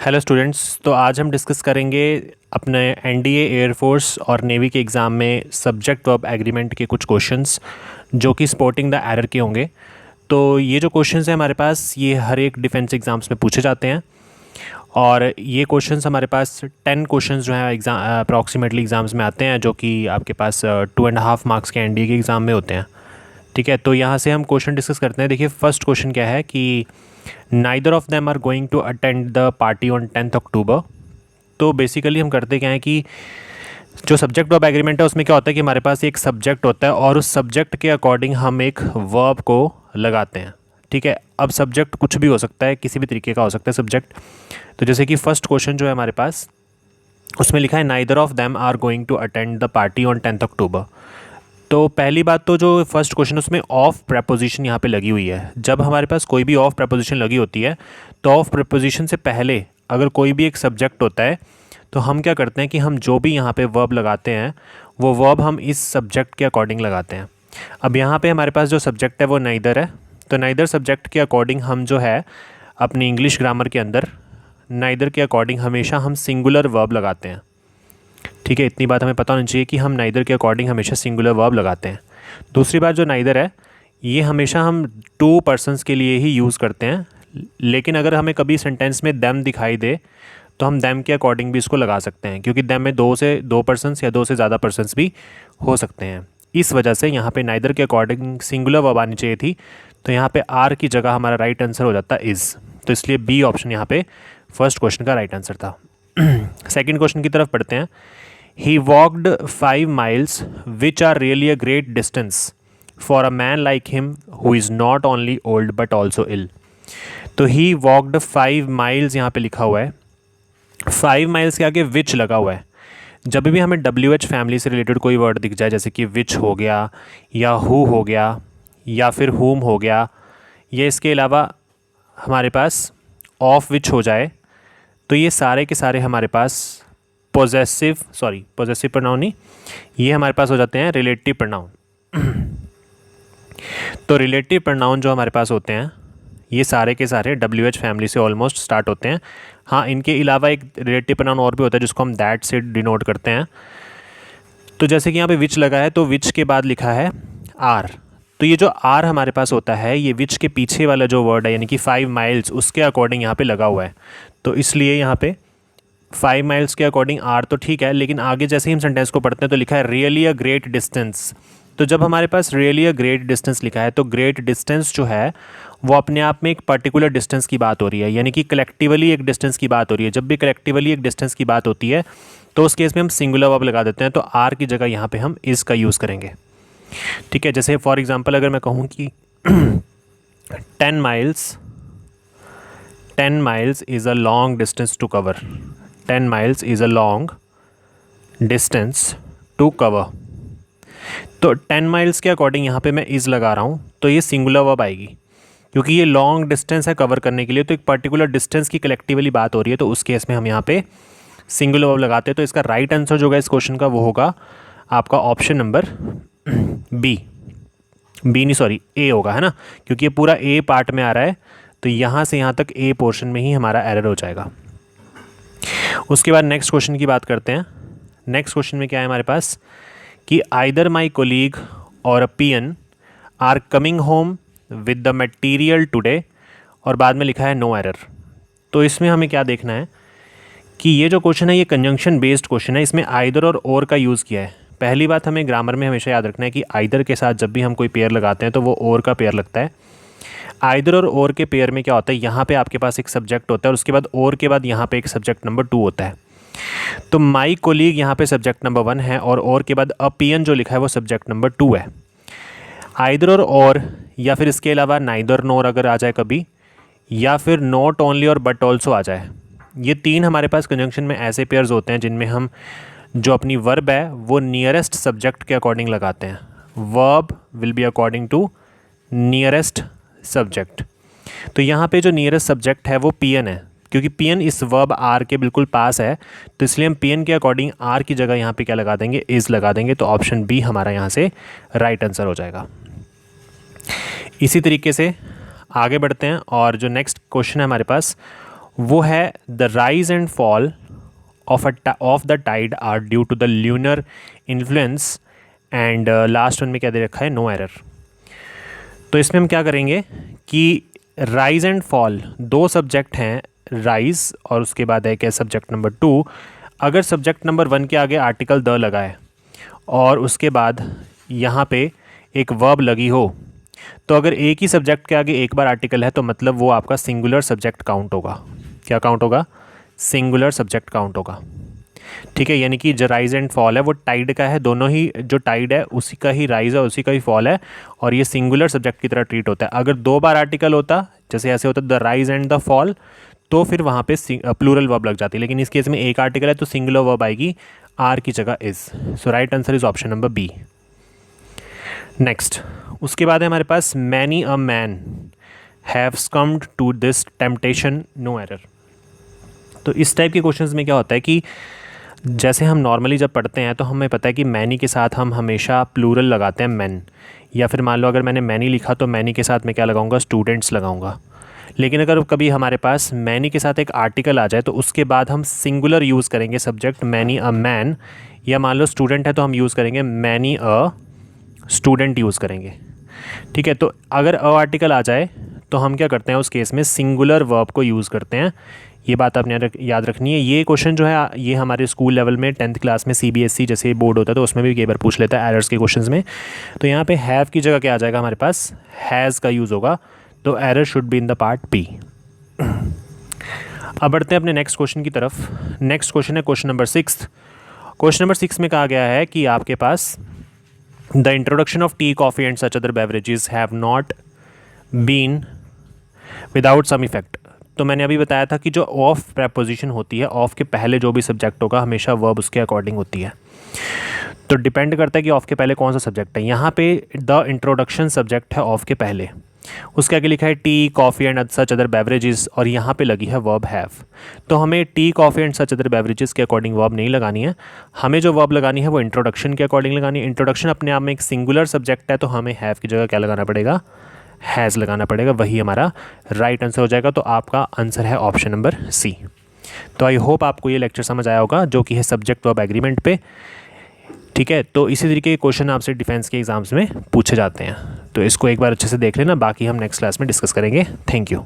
Hello students, तो आज हम डिस्कस करेंगे अपने एनडीए एयरफोर्स और नेवी के एग्ज़ाम में सब्जेक्ट वर्ब एग्रीमेंट के कुछ क्वेश्चंस जो कि स्पोर्टिंग द एरर के होंगे। तो ये जो क्वेश्चंस हैं हमारे पास, ये हर एक डिफेंस एग्ज़ाम्स में पूछे जाते हैं और ये क्वेश्चंस हमारे पास 10 क्वेश्चंस जो हैं एग्ज़ाम अप्रॉक्सीमेटली एग्ज़ाम्स में आते हैं, जो कि आपके पास 2.5 मार्क्स के एनडीए के एग्ज़ाम में होते हैं। ठीक है, तो यहाँ से हम क्वेश्चन डिस्कस करते हैं। देखिए, फर्स्ट क्वेश्चन क्या है कि neither of them are going to attend the party on 10th October. तो बेसिकली हम करते क्या है कि जो सब्जेक्ट वर्ब एग्रीमेंट है उसमें क्या होता है कि हमारे पास एक सब्जेक्ट होता है और उस सब्जेक्ट के अकॉर्डिंग हम एक वर्ब को लगाते हैं। ठीक है, अब सब्जेक्ट कुछ भी हो सकता है, किसी भी तरीके का हो सकता है सब्जेक्ट। तो जैसे कि फर्स्ट क्वेश्चन जो है हमारे पास, उसमें लिखा है neither of them are going to attend the party on 10th October. तो पहली बात तो जो फर्स्ट क्वेश्चन उसमें ऑफ प्रपोजिशन यहाँ पे लगी हुई है। जब हमारे पास कोई भी ऑफ प्रपोजिशन लगी होती है तो ऑफ प्रपोजिशन से पहले अगर कोई भी एक सब्जेक्ट होता है तो हम क्या करते हैं कि हम जो भी यहाँ पे वर्ब लगाते हैं वो वर्ब हम इस सब्जेक्ट के अकॉर्डिंग लगाते हैं। अब यहाँ पे हमारे पास जो सब्जेक्ट है वो नाइदर है, तो नाइदर सब्जेक्ट के अकॉर्डिंग हम जो है अपनी इंग्लिश ग्रामर के अंदर नाइदर के अकॉर्डिंग हमेशा हम सिंगुलर वर्ब लगाते हैं। ठीक है, इतनी बात हमें पता होनी चाहिए कि हम नाइदर के अकॉर्डिंग हमेशा सिंगुलर वर्ब लगाते हैं। दूसरी बात, जो नाइदर है ये हमेशा हम 2 पर्सन्स के लिए ही यूज़ करते हैं, लेकिन अगर हमें कभी सेंटेंस में देम दिखाई दे तो हम देम के अकॉर्डिंग भी इसको लगा सकते हैं, क्योंकि देम में 2 पर्सन्स या 2 से ज़्यादा पर्सन्स भी हो सकते हैं। इस वजह से यहाँ पे नाइदर के अकॉर्डिंग सिंगुलर वर्ब आनी चाहिए थी, तो यहाँ पे आर की जगह हमारा राइट आंसर हो जाता इज़। तो इसलिए बी ऑप्शन यहाँ पे फर्स्ट क्वेश्चन का राइट आंसर था। सेकेंड क्वेश्चन की तरफ पढ़ते हैं। He walked 5 miles, which are really a great distance for a man like him who is not only old but also ill. तो he walked 5 miles यहाँ पे लिखा हुआ है। 5 miles के आगे which लगा हुआ है। जब भी हमें WH फैमिली से रिलेटेड कोई वर्ड दिख जाए, जैसे कि which हो गया या who हो गया या फिर whom हो गया, या इसके अलावा हमारे पास of which हो जाए, तो ये सारे के सारे हमारे पास पॉजेसिव प्रोनाउन नहीं, ये हमारे पास हो जाते हैं रिलेटिव प्रोनाउन। तो रिलेटिव प्रोनाउन जो हमारे पास होते हैं ये सारे के सारे WH फैमिली से ऑलमोस्ट स्टार्ट होते हैं। हाँ, इनके अलावा एक रिलेटिव प्रोनाउन और भी होता है जिसको हम दैट से डिनोट करते हैं। तो जैसे कि यहाँ पे विच लगा है, तो विच के बाद लिखा है आर। तो ये जो आर हमारे पास होता है ये विच के पीछे वाला जो वर्ड है, यानी कि 5 माइल्स, उसके अकॉर्डिंग यहाँ पे लगा हुआ है। तो इसलिए यहाँ पे 5 माइल्स के अकॉर्डिंग आर तो ठीक है, लेकिन आगे जैसे ही हम सेंटेंस को पढ़ते हैं तो लिखा है रियली अ ग्रेट डिस्टेंस। तो जब हमारे पास रियली अ ग्रेट डिस्टेंस लिखा है तो ग्रेट डिस्टेंस जो है वो अपने आप में एक पर्टिकुलर डिस्टेंस की बात हो रही है, यानी कि कलेक्टिवली एक डिस्टेंस की बात हो रही है। जब भी कलेक्टिवली एक डिस्टेंस की बात होती है तो उस केस में हम सिंगुलर वर्ब लगा देते हैं, तो आर की जगह यहाँ पर हम इज़ का यूज़ करेंगे। ठीक है, जैसे फॉर एग्ज़ाम्पल अगर मैं कहूँ कि 10 miles is a long distance to cover. 10 miles is a long distance to cover। तो 10 miles के अकॉर्डिंग यहाँ पे मैं इज़ लगा रहा हूँ, तो ये सिंगुलर वर्ब आएगी, क्योंकि ये लॉन्ग डिस्टेंस है कवर करने के लिए, तो एक पर्टिकुलर डिस्टेंस की कलेक्टिवली बात हो रही है, तो उस केस में हम यहाँ पे सिंगुलर वर्ब लगाते हैं। तो इसका राइट आंसर जो होगा इस क्वेश्चन का वो होगा आपका ऑप्शन नंबर ए होगा, है ना, क्योंकि ये पूरा ए पार्ट में आ रहा है, तो यहाँ से यहाँ तक ए पोर्शन में ही हमारा एरर हो जाएगा। उसके बाद नेक्स्ट क्वेश्चन की बात करते हैं। नेक्स्ट क्वेश्चन में क्या है हमारे पास कि either my colleague or a peon are coming home with the material today, और बाद में लिखा है नो एरर। तो इसमें हमें क्या देखना है कि ये जो क्वेश्चन है ये कंजंक्शन बेस्ड क्वेश्चन है, इसमें आइदर और का यूज़ किया है। पहली बात हमें ग्रामर में हमेशा याद रखना है कि आइदर के साथ जब भी हम कोई पेयर लगाते हैं तो वो और का पेयर लगता है। आइदर और के पेयर में क्या होता है, यहाँ पे आपके पास एक सब्जेक्ट होता है और उसके बाद और के बाद यहाँ पे एक सब्जेक्ट नंबर 2 होता है। तो माई कोलीग यहाँ पे सब्जेक्ट नंबर 1 है और के बाद अ पियन जो लिखा है वो सब्जेक्ट नंबर 2 है। आइदर और या फिर इसके अलावा नाइदर नोर अगर आ जाए कभी, या फिर नॉट ओनली और बट ऑल्सो आ जाए, ये 3 हमारे पास कंजंक्शन में ऐसे पेयर्स होते हैं जिनमें हम जो अपनी वर्ब है वो नियरेस्ट सब्जेक्ट के अकॉर्डिंग लगाते हैं। Verb will be according to nearest subject. तो यहाँ पे जो नियरेस्ट सब्जेक्ट है वो पियन है, क्योंकि पियन इस वर्ब आर के बिल्कुल पास है, तो इसलिए हम पियन के अकॉर्डिंग आर की जगह यहाँ पे क्या लगा देंगे, इज़ लगा देंगे। तो ऑप्शन बी हमारा यहाँ से राइट आंसर हो जाएगा। इसी तरीके से आगे बढ़ते हैं और जो नेक्स्ट क्वेश्चन है हमारे पास वो है the rise and fall of the tide are due to the lunar influence and last one में क्या दे रखा है, नो एरर। तो इसमें हम क्या करेंगे कि राइज एंड फॉल दो सब्जेक्ट हैं, राइज और उसके बाद है क्या सब्जेक्ट नंबर 2। अगर सब्जेक्ट नंबर 1 के आगे आर्टिकल द लगा है और उसके बाद यहाँ पे एक वर्ब लगी हो, तो अगर एक ही सब्जेक्ट के आगे एक बार आर्टिकल है तो मतलब वो आपका सिंगुलर सब्जेक्ट काउंट होगा। क्या काउंट होगा? सिंगुलर सब्जेक्ट काउंट होगा। ठीक है, यानी कि जो राइज एंड फॉल है वो टाइड का है, दोनों ही जो टाइड है उसी का ही राइज है उसी का ही फॉल है, और ये सिंगुलर सब्जेक्ट की तरह ट्रीट होता है। अगर 2 बार आर्टिकल होता, जैसे ऐसे होता the rise and the fall, तो फिर वहाँ पे प्लूरल वर्ब लग जाती है, लेकिन इस केस में एक आर्टिकल है तो सिंगुलर वर्ब आएगी, आर की जगह is. So right answer is option number B. Next, उसके बाद है हमारे पास many a man have succumbed to this temptation, no error. तो इस टाइप के क्वेश्चंस में क्या होता है कि जैसे हम नॉर्मली जब पढ़ते हैं तो हमें पता है कि मैनी के साथ हम हमेशा प्लूरल लगाते हैं मैन, या फिर मान लो अगर मैंने मैनी लिखा तो मैनी के साथ मैं क्या लगाऊंगा, स्टूडेंट्स लगाऊंगा। लेकिन अगर कभी हमारे पास मैनी के साथ एक आर्टिकल आ जाए तो उसके बाद हम सिंगुलर यूज़ करेंगे सब्जेक्ट मैनी अ मैन, या मान लो स्टूडेंट है तो हम यूज़ करेंगे मैनी अ स्टूडेंट यूज़ करेंगे। ठीक है, तो अगर अ आर्टिकल आ जाए तो हम क्या करते हैं उस केस में सिंगुलर वर्ब को यूज़ करते हैं। ये बात आपने याद रखनी है। ये क्वेश्चन जो है ये हमारे स्कूल लेवल में 10th क्लास में CBSE जैसे बोर्ड होता है तो उसमें भी कई बार पूछ लेता है एरर्स के क्वेश्चंस में। तो यहाँ पे हैव की जगह क्या आ जाएगा, हमारे पास हैज़ का यूज़ होगा, तो error should be in the part B. अब बढ़ते हैं अपने नेक्स्ट क्वेश्चन की तरफ। नेक्स्ट क्वेश्चन है क्वेश्चन नंबर 6। क्वेश्चन नंबर 6 में कहा गया है कि आपके पास the introduction of tea, coffee and such other beverages have not been without some effect. तो मैंने अभी बताया था कि जो ऑफ प्रेपोजिशन होती है, ऑफ के पहले जो भी सब्जेक्ट होगा हमेशा वर्ब उसके अकॉर्डिंग होती है। तो डिपेंड करता है कि ऑफ के पहले कौन सा सब्जेक्ट है। यहाँ पे द इंट्रोडक्शन सब्जेक्ट है ऑफ के पहले, उसके आगे लिखा है T, coffee and such other beverages, और यहाँ पे लगी है वर्ब हैव। तो हमें T, coffee and such other beverages के अकॉर्डिंग वर्ब नहीं लगानी है, हमें जो वर्ब लगानी है वो इंट्रोडक्शन के अकॉर्डिंग लगानी है। इंट्रोडक्शन अपने आप में एक सिंगुलर सब्जेक्ट है तो हमें हैव की जगह क्या लगाना पड़ेगा, हैज़ लगाना पड़ेगा, वही हमारा राइट आंसर हो जाएगा। तो आपका आंसर है ऑप्शन नंबर सी। तो आई होप आपको ये लेक्चर समझ आया होगा जो कि है सब्जेक्ट वर्ब एग्रीमेंट पे। ठीक है, तो इसी तरीके के क्वेश्चन आपसे डिफेंस के एग्जाम्स में पूछे जाते हैं, तो इसको एक बार अच्छे से देख लेना, बाकी हम नेक्स्ट क्लास में डिस्कस करेंगे। Thank you.